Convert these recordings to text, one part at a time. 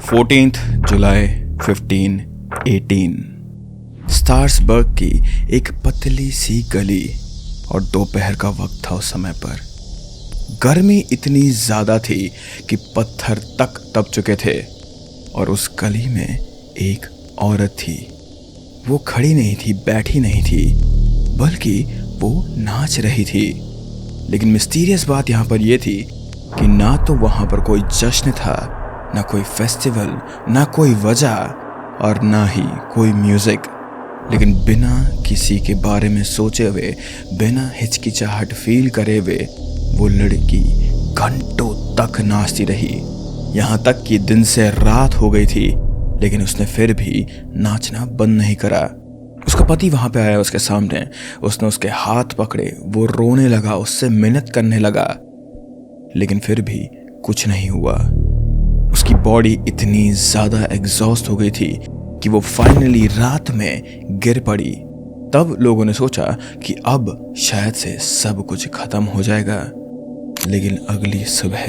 14 जुलाई 1518 Strasbourg की एक पतली सी गली और दोपहर का वक्त था। उस समय पर गर्मी इतनी ज़्यादा थी कि पत्थर तक दब चुके थे और उस गली में एक औरत थी। वो खड़ी नहीं थी, बैठी नहीं थी, बल्कि वो नाच रही थी। लेकिन मिस्टीरियस बात यहाँ पर यह थी कि ना तो वहाँ पर कोई जश्न था, ना कोई फेस्टिवल, ना कोई वजह और ना ही कोई म्यूजिक। लेकिन बिना किसी के बारे में सोचे हुए, बिना हिचकिचाहट फील करे हुए वो लड़की घंटों तक नाचती रही। यहाँ तक कि दिन से रात हो गई थी, लेकिन उसने फिर भी नाचना बंद नहीं करा। उसका पति वहाँ पे आया उसके सामने। उसने उसके हाथ पकड़े, वो रोने लगा, उससे मिन्नत करने लगा, लेकिन फिर भी कुछ नहीं हुआ। उसकी बॉडी इतनी ज़्यादा एग्जॉस्ट हो गई थी कि वो फाइनली रात में गिर पड़ी। तब लोगों ने सोचा कि अब शायद से सब कुछ खत्म हो जाएगा। लेकिन अगली सुबह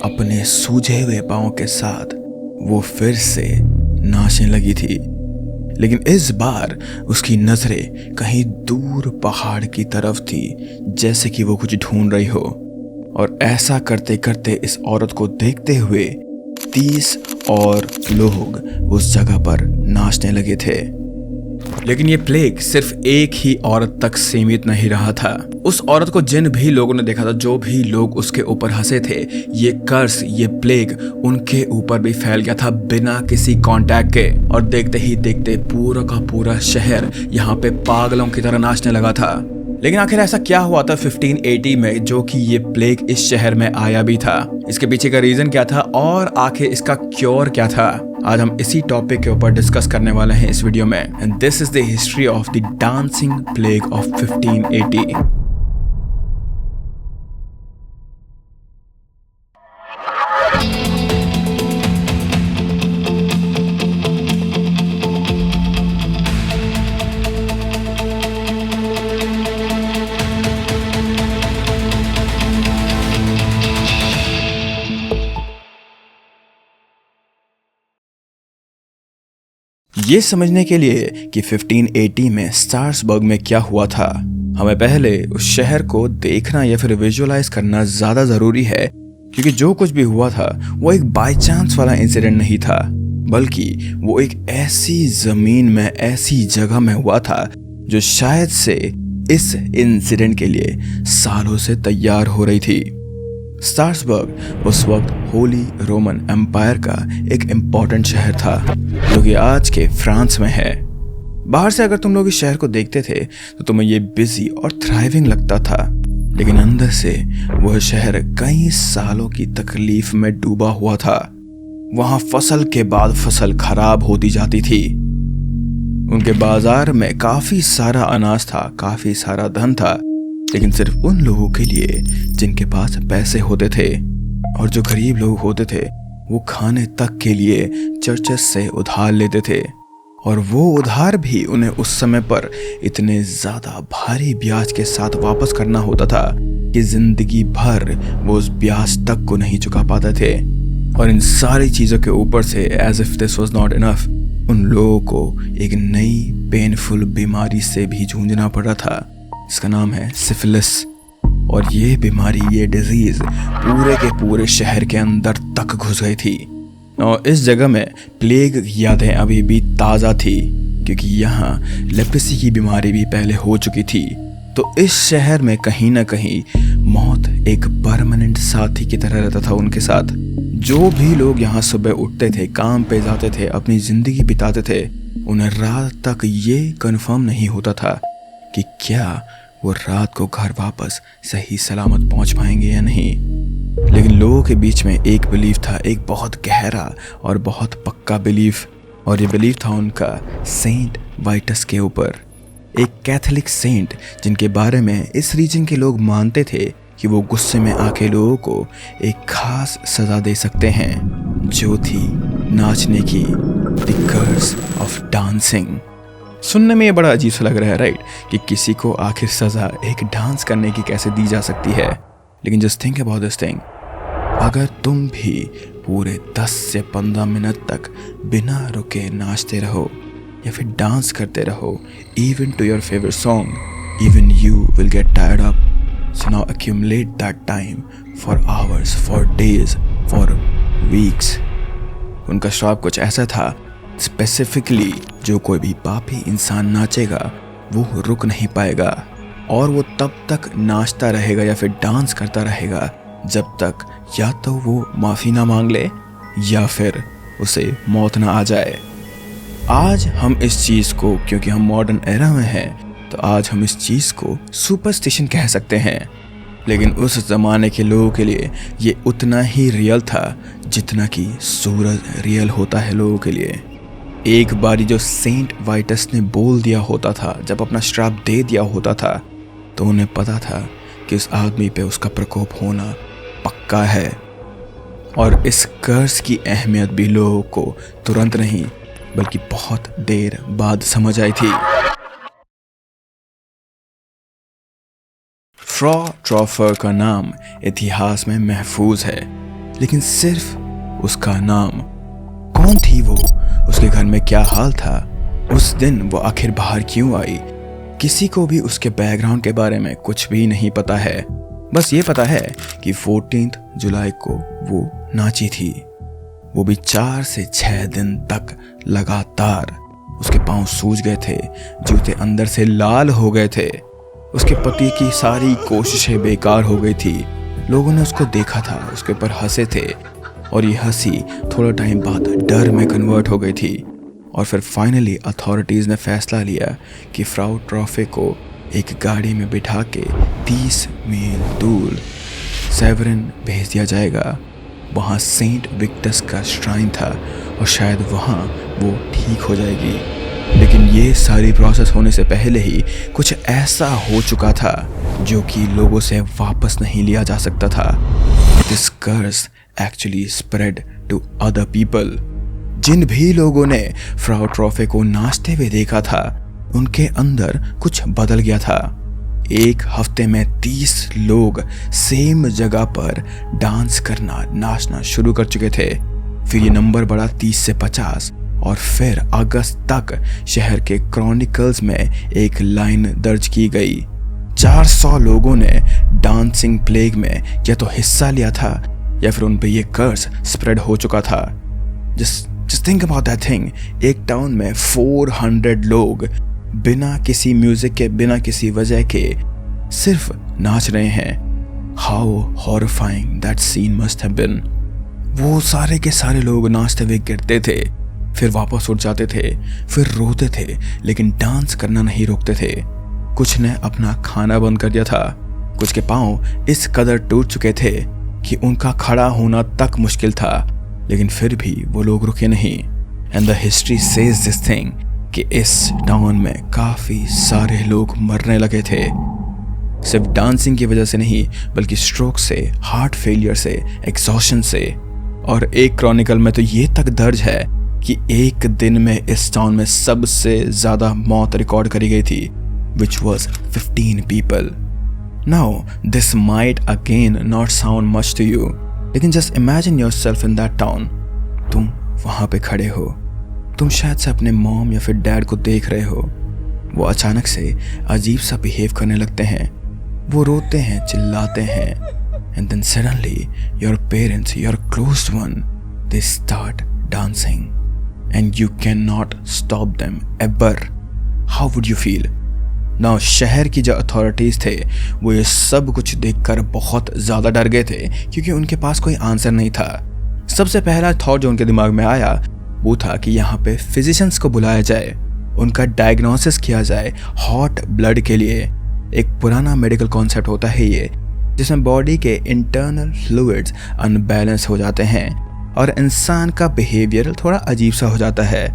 अपने सूजे हुए पाँव के साथ वो फिर से नाचने लगी थी। लेकिन इस बार उसकी नजरें कहीं दूर पहाड़ की तरफ थी, जैसे कि वो कुछ ढूंढ रही हो। और ऐसा करते करते इस औरत को देखते हुए 30 और लोग उस जगह पर नाचने लगे थे। लेकिन ये प्लेग सिर्फ एक ही औरत तक सीमित नहीं रहा था। उस औरत को जिन भी लोगों ने देखा था, जो भी लोग उसके ऊपर हंसे थे, ये कर्स, ये प्लेग उनके ऊपर भी फैल गया था बिना किसी कांटेक्ट के। और देखते ही देखते पूरा का पूरा शहर यहाँ पे पागलों की तरह नाचने लगा था। लेकिन आखिर ऐसा क्या हुआ था 1580 में जो कि ये प्लेग इस शहर में आया भी था? इसके पीछे का रीजन क्या था और आखिर इसका क्योर क्या था? आज हम इसी टॉपिक के ऊपर डिस्कस करने वाले हैं इस वीडियो में। And this is the history of the dancing plague of 1580। ये समझने के लिए कि 1580 में स्ट्रासबर्ग में क्या हुआ था, हमें पहले उस शहर को देखना या फिर विजुअलाइज करना ज्यादा जरूरी है। क्योंकि जो कुछ भी हुआ था वो एक बाय चांस वाला इंसिडेंट नहीं था, बल्कि वो एक ऐसी जमीन में, ऐसी जगह में हुआ था जो शायद से इस इंसिडेंट के लिए सालों से तैयार हो रही थी। स्ट्रासबर्ग उस वक्त होली रोमन एम्पायर का एक इम्पॉर्टेंट शहर था, जो कि आज के फ्रांस में है। बाहर से अगर तुम लोग इस शहर को देखते थे तो तुम्हें ये बिजी और थ्राइविंग लगता था, लेकिन अंदर से वह शहर कई सालों की तकलीफ में डूबा हुआ था। वहां फसल के बाद फसल खराब होती जाती थी। उनके बाजार में काफी सारा अनाज था, काफी सारा धन था, लेकिन सिर्फ उन लोगों के लिए जिनके पास पैसे होते थे। और जो गरीब लोग होते थे वो खाने तक के लिए चर्चेस से उधार लेते थे, और वो उधार भी उन्हें उस समय पर इतने ज्यादा भारी ब्याज के साथ वापस करना होता था कि जिंदगी भर वो उस ब्याज तक को नहीं चुका पाते थे। और इन सारी चीजों के ऊपर से as if this was not enough, उन लोगों को एक नई पेनफुल बीमारी से भी जूझना पड़ा था, जिसका नाम है सिफिलिस। और ये बीमारी, ये डिजीज पूरे के पूरे शहर के अंदर तक घुस गई थी। और इस जगह में प्लेग यादें अभी भी ताज़ा थी, क्योंकि यहाँ लेप्रेसी की बीमारी भी पहले हो चुकी थी। तो इस शहर में कहीं ना कहीं मौत एक परमानेंट साथी की तरह रहता था उनके साथ। जो भी लोग यहाँ सुबह उठते थे, काम पे जाते थे, अपनी ज़िंदगी बिताते थे, उन्हें रात तक ये कंफर्म नहीं होता था कि क्या वो रात को घर वापस सही सलामत पहुंच पाएंगे या नहीं। लेकिन लोगों के बीच में एक बिलीफ था, एक बहुत गहरा और बहुत पक्का बिलीफ, और ये बिलीफ था उनका सेंट वाइटस के ऊपर। एक कैथोलिक सेंट जिनके बारे में इस रीजन के लोग मानते थे कि वो गुस्से में आके लोगों को एक खास सजा दे सकते हैं, जो थी नाचने की, द कर्स ऑफ डांसिंग। सुनने में ये बड़ा अजीब सा लग रहा है, राइट, कि किसी को आखिर सजा एक डांस करने की कैसे दी जा सकती है। लेकिन just think about this thing, अगर तुम भी पूरे 10 से 15 मिनट तक बिना रुके नाचते रहो या फिर डांस करते रहो, even to your favourite song, even you will get tired up. So now accumulate that time for hours, for days, for weeks. उनका श्राप कुछ ऐसा था, स्पेसिफिकली जो कोई भी पापी इंसान नाचेगा वो रुक नहीं पाएगा और वो तब तक नाचता रहेगा या फिर डांस करता रहेगा जब तक या तो वो माफ़ी ना मांग ले या फिर उसे मौत ना आ जाए. आज हम इस चीज़ को, क्योंकि हम मॉडर्न एरा में हैं, तो आज हम इस चीज़ को सुपरस्टिशन कह सकते हैं. लेकिन उस ज़माने के लोगों के लिए ये उतना ही रियल था जितना कि सूरज रियल होता है लोगों के लिए. एक बारी जो सेंट वाइटस ने बोल दिया होता था, जब अपना श्राप दे दिया होता था, तो उन्हें पता था कि उस आदमी पे उसका प्रकोप होना पक्का है. और इस कर्स की अहमियत भी लोगों को तुरंत नहीं बल्कि बहुत देर बाद समझ आई थी. फ्रॉ ट्रॉफर का नाम इतिहास में महफूज है, लेकिन सिर्फ उसका नाम. कौन थी वो, उसके घर में क्या हाल था, उस दिन वो आखिर बाहर क्यों आई, किसी को भी उसके बैकग्राउंड के बारे में कुछ भी नहीं पता है. बस ये पता है कि 14 जुलाई को वो नाची थी, वो भी 4 से 6 दिन तक लगातार. उसके पांव सूज गए थे, जूते अंदर से लाल हो गए थे, उसके पति की सारी कोशिशें बेकार हो गई थी. लोगों ने उसको देखा था, उसके ऊपर हंसे थे और ये हंसी थोड़ा टाइम बाद डर में कन्वर्ट हो गई थी. और फिर फाइनली अथॉरिटीज़ ने फैसला लिया कि फ्राउ ट्रॉफे को एक गाड़ी में बिठा के 30 मील दूर सेवरिन भेज दिया जाएगा. वहाँ सेंट विक्टस का श्राइन था और शायद वहाँ वो ठीक हो जाएगी. लेकिन ये सारी प्रोसेस होने से पहले ही कुछ ऐसा हो चुका था जो कि लोगों से वापस नहीं लिया जा सकता था. This curse actually spread to other people. जिन भी लोगों ने फ्राउ ट्रॉफे को नाचते हुए देखा था, उनके अंदर कुछ बदल गया था. एक हफ्ते में 30 लोग सेम जगह पर डांस करना, नाचना शुरू कर चुके थे. फिर ये नंबर बढ़ा 30 से 50 और फिर अगस्त तक शहर के क्रॉनिकल्स में एक लाइन दर्ज की गई. 400 लोगों ने डांसिंग प्लेग में या तो हिस्सा लिया था या फिर उन पे ये कर्स स्प्रेड हो चुका था. Just think about that thing. एक टाउन में 400 लोग बिना किसी म्यूजिक के, बिना किसी वजह के सिर्फ नाच रहे हैं. How horrifying that scene must have been. वो सारे के सारे लोग नाचते हुए गिरते थे, फिर वापस उठ जाते थे, फिर रोते थे, लेकिन डांस करना नहीं रोकते थे. कुछ ने अपना खाना बंद कर दिया था, कुछ के पांव इस कदर टूट चुके थे कि उनका खड़ा होना तक मुश्किल था, लेकिन फिर भी वो लोग रुके नहीं. And the history says this thing कि इस टाउन में काफ़ी सारे लोग मरने लगे थे, सिर्फ डांसिंग की वजह से नहीं बल्कि स्ट्रोक से, हार्ट फेलियर से, एग्जॉशन से. और एक क्रॉनिकल में तो ये तक दर्ज है कि एक दिन में इस टाउन में सबसे ज़्यादा मौत रिकॉर्ड करी गई थी, which was 15 people. Now, this might again not sound much to you, लेकिन just imagine yourself in that town. तुम वहाँ पे खड़े हो, तुम शायद से अपने मॉम या फिर डैड को देख रहे हो. वो अचानक से अजीब सा बिहेव करने लगते हैं, वो रोते हैं, चिल्लाते हैं. And then suddenly your parents, your closed one, they start dancing and you cannot stop them ever. How would you feel? Now शहर की जो अथॉरिटीज़ थे वो ये सब कुछ देखकर बहुत ज़्यादा डर गए थे, क्योंकि उनके पास कोई आंसर नहीं था. सबसे पहला थॉट जो उनके दिमाग में आया वो था कि यहाँ पे फिजिशियंस को बुलाया जाए, उनका डायग्नोसिस किया जाए हॉट ब्लड के लिए. एक पुराना मेडिकल कॉन्सेप्ट होता है ये, जिसमें बॉडी के इंटरनल फ्लूइड्स अनबैलेंस हो जाते हैं और इंसान का बिहेवियर थोड़ा अजीब सा हो जाता है.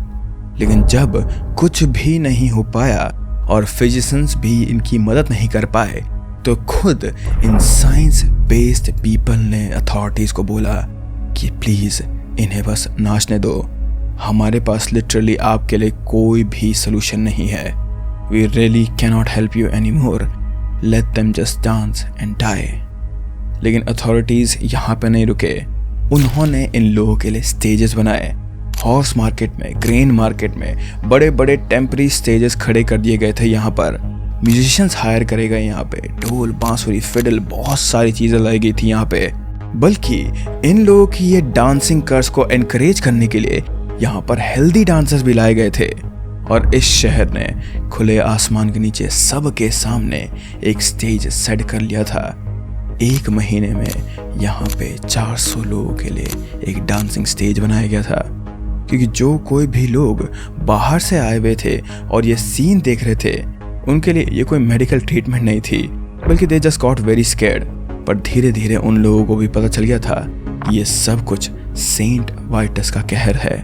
लेकिन जब कुछ भी नहीं हो पाया और फिजिशियंस भी इनकी मदद नहीं कर पाए, तो खुद इन साइंस बेस्ड पीपल ने अथॉरिटीज़ को बोला कि प्लीज़ इन्हें बस नाचने दो, हमारे पास लिटरली आपके लिए कोई भी सोल्यूशन नहीं है. We really cannot help you any more, let them just dance and die. लेकिन अथॉरिटीज़ यहाँ पे नहीं रुके. उन्होंने इन लोगों के लिए स्टेजेस बनाए। हॉर्स मार्केट में, ग्रेन मार्केट में बड़े बड़े टेम्पररी स्टेजेस खड़े कर दिए गए थे। यहाँ पर म्यूजिशियंस हायर करे गए, यहाँ पे ढोल, बांसुरी, फिडल, बहुत सारी चीजें लाई गई थी यहाँ पे। बल्कि इन लोगों की ये डांसिंग कर्स को एनकरेज करने के लिए यहाँ पर हेल्दी डांसर्स भी लाए गए थे। और इस शहर ने खुले आसमान के नीचे सबके सामने एक स्टेज सेट कर लिया था। 1 महीने में यहाँ पे 400 लोगों के लिए एक डांसिंग स्टेज बनाया गया था। क्योंकि जो कोई भी लोग बाहर से आए हुए थे और ये सीन देख रहे थे, उनके लिए ये कोई मेडिकल ट्रीटमेंट नहीं थी, बल्कि they just got very scared. पर धीरे धीरे उन लोगों को भी पता चल गया था कि ये सब कुछ सेंट वाइटस का कहर है।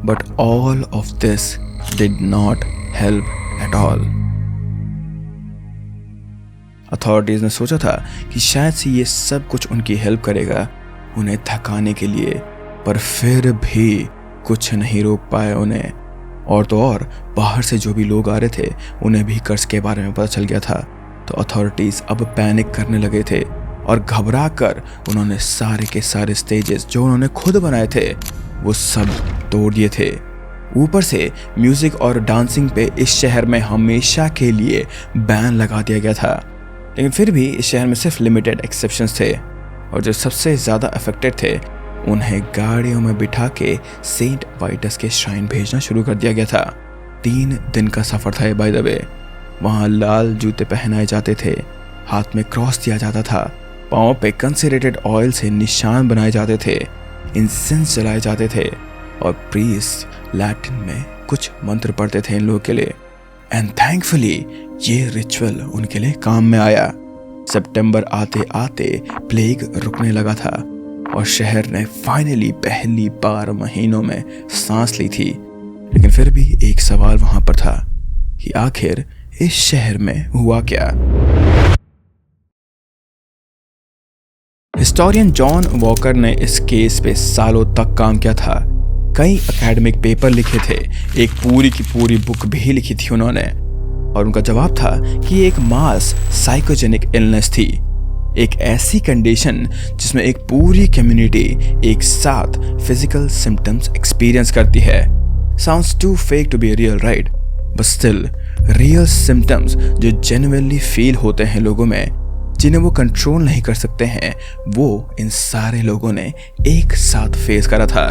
But all of this did not help at all. Authorities ने सोचा था कि शायद से ये सब कुछ उनकी हेल्प करेगा उन्हें थकाने के लिए, पर फिर भी कुछ नहीं रोक पाए उन्हें। और तो और बाहर से जो भी लोग आ रहे थे उन्हें भी कर्ज के बारे में पता चल गया था। तो अथॉरिटीज अब पैनिक करने लगे थे और घबरा कर उन्होंने सारे के सारे स्टेजेस जो उन्होंने खुद बनाए थे वो सब तोड़ दिए थे। ऊपर से म्यूजिक और डांसिंग पे इस शहर में हमेशा के लिए बैन लगा दिया गया था। लेकिन फिर भी इस शहर में सिर्फ लिमिटेड एक्सेप्शंस थे, और जो सबसे ज़्यादा अफेक्टेड थे उन्हें गाड़ियों में बिठा के सेंट वाइटस के श्राइन भेजना शुरू कर दिया गया था। 3 दिन का सफ़र था बाय द वे। वहाँ लाल जूते पहनाए जाते थे, हाथ में क्रॉस दिया जाता था, पाँव पे कंसेंट्रेटेड ऑयल से निशान बनाए जाते थे, इंसेंस जलाए जाते थे, और प्रीस्ट लैटिन में कुछ मंत्र पढ़ते थे इन लोगों के लिए। एंड थैंकफुली ये रिचुअल उनके लिए काम में आया। सितंबर आते आते प्लेग रुकने लगा था और शहर ने फाइनली पहली बार महीनों में सांस ली थी। लेकिन फिर भी एक सवाल वहां पर था कि आखिर इस शहर में हुआ क्या। हिस्टोरियन जॉन वॉकर ने इस केस पे सालों तक काम किया था। कई एकेडमिक पेपर लिखे थे, एक पूरी की पूरी बुक भी लिखी थी उन्होंने। और उनका जवाब था कि एक मास साइकोजेनिक इलनेस थी, एक ऐसी कंडीशन जिसमें एक पूरी कम्युनिटी एक साथ फिजिकल सिम्टम्स एक्सपीरियंस करती है। Sounds too fake to be real, right? But still real symptoms जो जेन्युइनली फील होते हैं लोगों में, जिन्हें वो कंट्रोल नहीं कर सकते हैं, वो इन सारे लोगों ने एक साथ फेस करा था।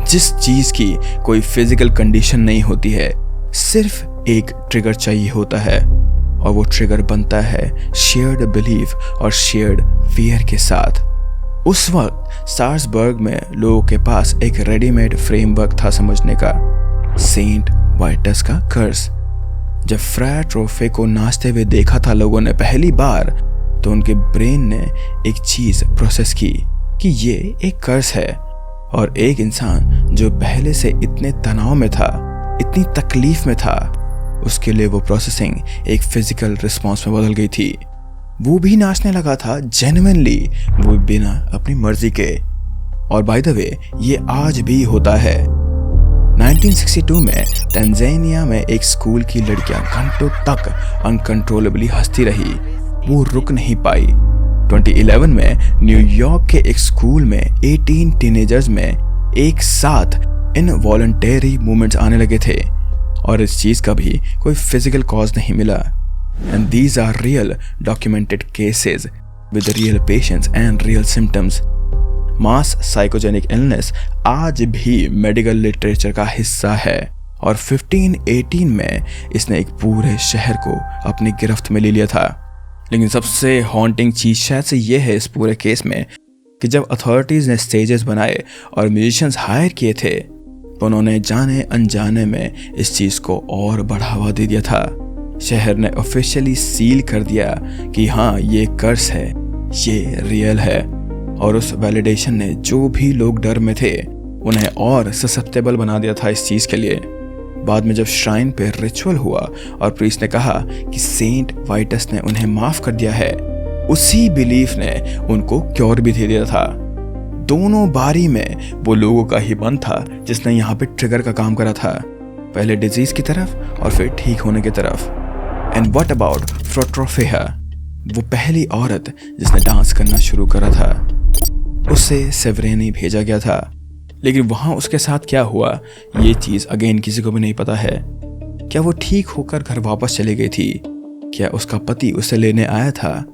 जिस चीज की कोई फिजिकल कंडीशन नहीं होती है, सिर्फ एक ट्रिगर चाहिए होता है, और वो ट्रिगर बनता है शेयर्ड बिलीफ और शेयर्ड फियर के साथ। उस वक्त सार्सबर्ग में लोगों के पास एक रेडीमेड फ्रेमवर्क था समझने का, सेंट वाइटस का कर्स। जब फ्रायर ट्रोफे को नाचते हुए देखा था लोगों ने पहली बार, तो उनके ब्रेन ने एक चीज प्रोसेस की कि ये एक कर्स है, और एक इंसान जो पहले से इतने तनाव में था, इतनी तकलीफ में था, उसके लिए वो प्रोसेसिंग एक फिजिकल रिस्पॉन्स में बदल गई थी। वो भी नाचने लगा था जेन्युइनली, वो बिना अपनी मर्जी के। और बाय द वे ये आज भी होता है। 1962 में तंजानिया में एक स्कूल की लड़कियां घंटों तक अनकंट्रोलेबली हंसती रही, वो रुक नहीं पाई। 2011 में न्यूयॉर्क के एक स्कूल में 18 टीनेजर्स में एक साथ इनवॉलंटरी मूवमेंट्स आने लगे थे, और इस चीज का भी कोई फिजिकल कॉज नहीं मिला। And these are real documented cases with real patients and real symptoms. Mass psychogenic illness आज भी मेडिकल लिटरेचर का हिस्सा है, और 1518 में इसने एक पूरे शहर को अपनी गिरफ्त में ले लिया था। लेकिन सबसे हॉन्टिंग चीज शायद से ये है इस पूरे केस में कि जब अथॉरिटीज ने स्टेजेस बनाए और म्यूजिशियंस हायर किए थे, तो उन्होंने जाने अनजाने में इस चीज को और बढ़ावा दे दिया था। शहर ने ऑफिशियली सील कर दिया कि हाँ ये कर्स है, ये रियल है, और उस वैलिडेशन ने जो भी लोग डर में थे उन्हें और ससेप्टेबल बना दिया था इस चीज के लिए। बाद में जब श्राइन पे रिचुअल हुआ और प्रीस्ट ने कहा कि सेंट वाइटस ने उन्हें माफ कर दिया है, उसी बिलीफ ने उनको क्योर भी दे दिया था। दोनों बारी में वो लोगों का ही मन था जिसने यहाँ पे ट्रिगर का काम करा था, पहले डिजीज की तरफ और फिर ठीक होने की तरफ। एंड व्हाट अबाउट फ्रोट्रोफेहा, वो पहली औरत जिसने डांस करना शुरू करा था। उसे सेवरेनी भेजा गया था। लेकिन वहां उसके साथ क्या हुआ ये चीज अगेन किसी को भी नहीं पता है। क्या वो ठीक होकर घर वापस चली गई थी? क्या उसका पति उसे लेने आया था?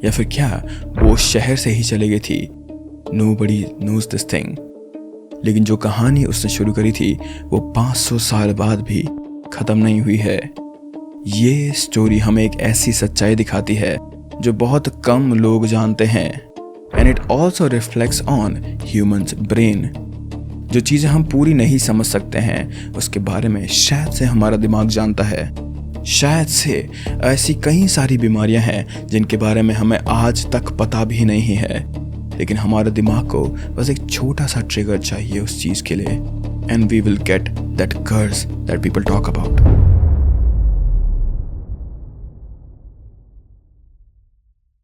या फिर क्या वो शहर से ही चली गई थी? Nobody knows this thing। लेकिन जो कहानी उसने शुरू करी थी वो 500 साल बाद भी खत्म नहीं हुई है। ये स्टोरी हमें एक ऐसी सच्चाई दिखाती है जो बहुत कम लोग जानते हैं। And it also reflects on humans brain. जो चीज़ें हम पूरी नहीं समझ सकते हैं उसके बारे में शायद से हमारा दिमाग जानता है। शायद से ऐसी कई सारी बीमारियां हैं जिनके बारे में हमें आज तक पता भी नहीं है, लेकिन हमारे दिमाग को बस एक छोटा सा ट्रिगर चाहिए उस चीज़ के लिए, and we will get that curse that people talk about.